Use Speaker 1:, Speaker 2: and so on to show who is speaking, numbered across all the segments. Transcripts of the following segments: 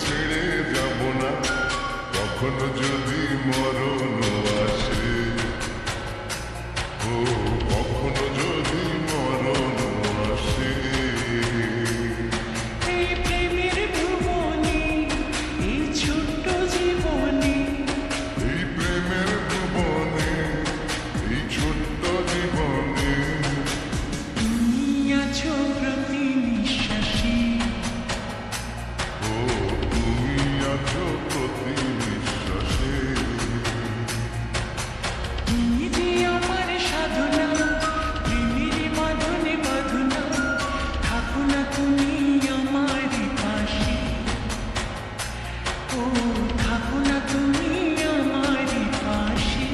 Speaker 1: ছেড়ে যাব না, কখনো যদি মরণ আসে, ও কখনো যদি মরণ আসে।
Speaker 2: এই প্রেমের ভুবনে, এই ছোট্ট জীবনে,
Speaker 1: এই প্রেমের ভুবনে, এই ছোট্ট জীবনে
Speaker 2: তুমি আছো প্রতি নিঃশ্বাসে।
Speaker 1: ও তুমি আছো প্রতি নিঃশ্বাসে।
Speaker 2: তুমি যে আমার সাধনা, প্রেমের বাঁধনে বাঁধনা, থাকো না তুমি আমার পাশে। ও থাকো না তুমি আমার পাশে।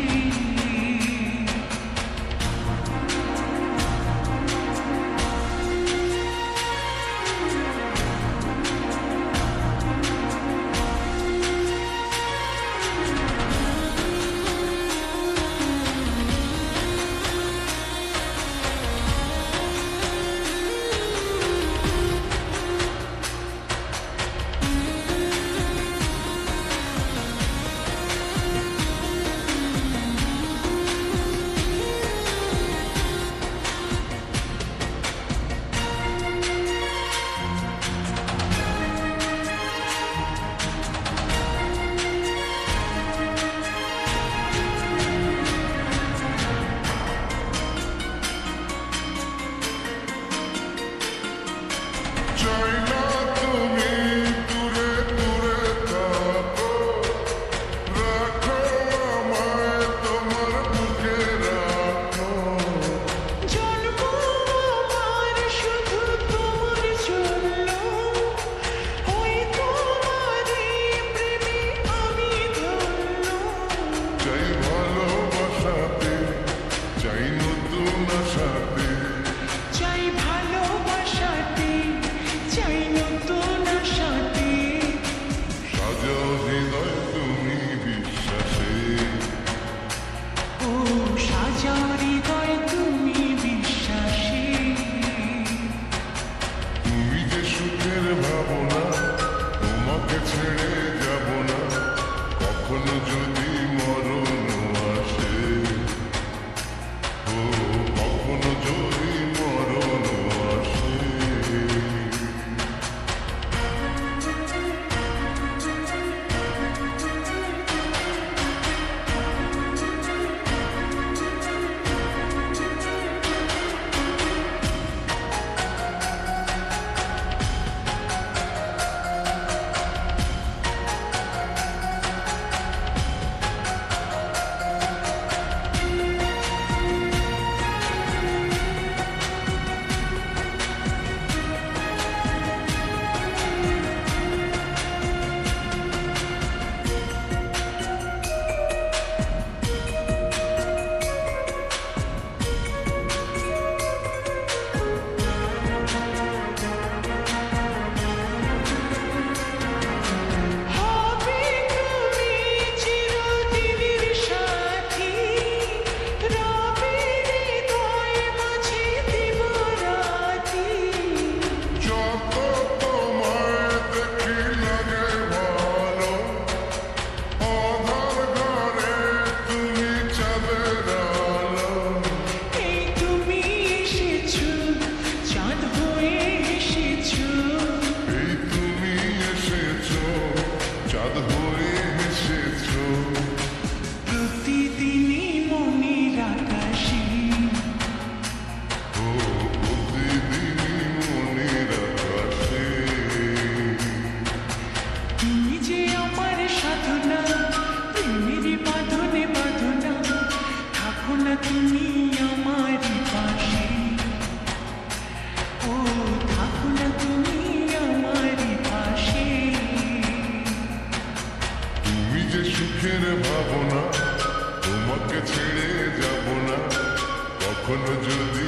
Speaker 1: চাই না তুমি দূরে দূরে থাকো, রাখো আমায় তোমার বুকে রাখো।
Speaker 2: জন্ম আমার শুধু তোমার জন্য, ওই তোমারই প্রেমে আমি ধন্য।
Speaker 1: চাই ভালোবাসাতে, চাই নতুন আশাতে,
Speaker 2: চাই ভালোবাসাতে, চাই নতুন আশাতে।
Speaker 1: সাজাও হৃদয় তুমি বিশ্বাসে।
Speaker 2: ও সাজাও হৃদয় তুমি বিশ্বাসে।
Speaker 1: তুমি যে সুখের ভাবনা, তোমাকে ছেড়ে যাব না, কখনো যদি মরণ আসে, ও কখনো যদি মরণ আসে।
Speaker 2: হবে তুমি চিরদিনের সাথী, রবে হৃদয় মাঝে দিবারাতি।
Speaker 1: যত তোমায় দেখি লাগে ভালো, অন্ধকার ঘরে তুমি চাঁদের আলো।
Speaker 2: এই তুমি এসেছো, চাঁদ হয়ে এসেছো।
Speaker 1: এই তুমি এসেছো, চাঁদ হয়ে এসেছো।
Speaker 2: প্রতিদিনই মনের আকাশে,
Speaker 1: ও প্রতিদিনই মনের আকাশে।
Speaker 2: তুমি যে আমার সাধনা, প্রেমের বাঁধনে বাঁধনা, থাকো না তুমি আমার পাশে। ও থাকো না তুমি আমার পাশে।
Speaker 1: তুমি যে সুখের ভাবনা, তোমাকে ছেড়ে যাব না, কখনো যদি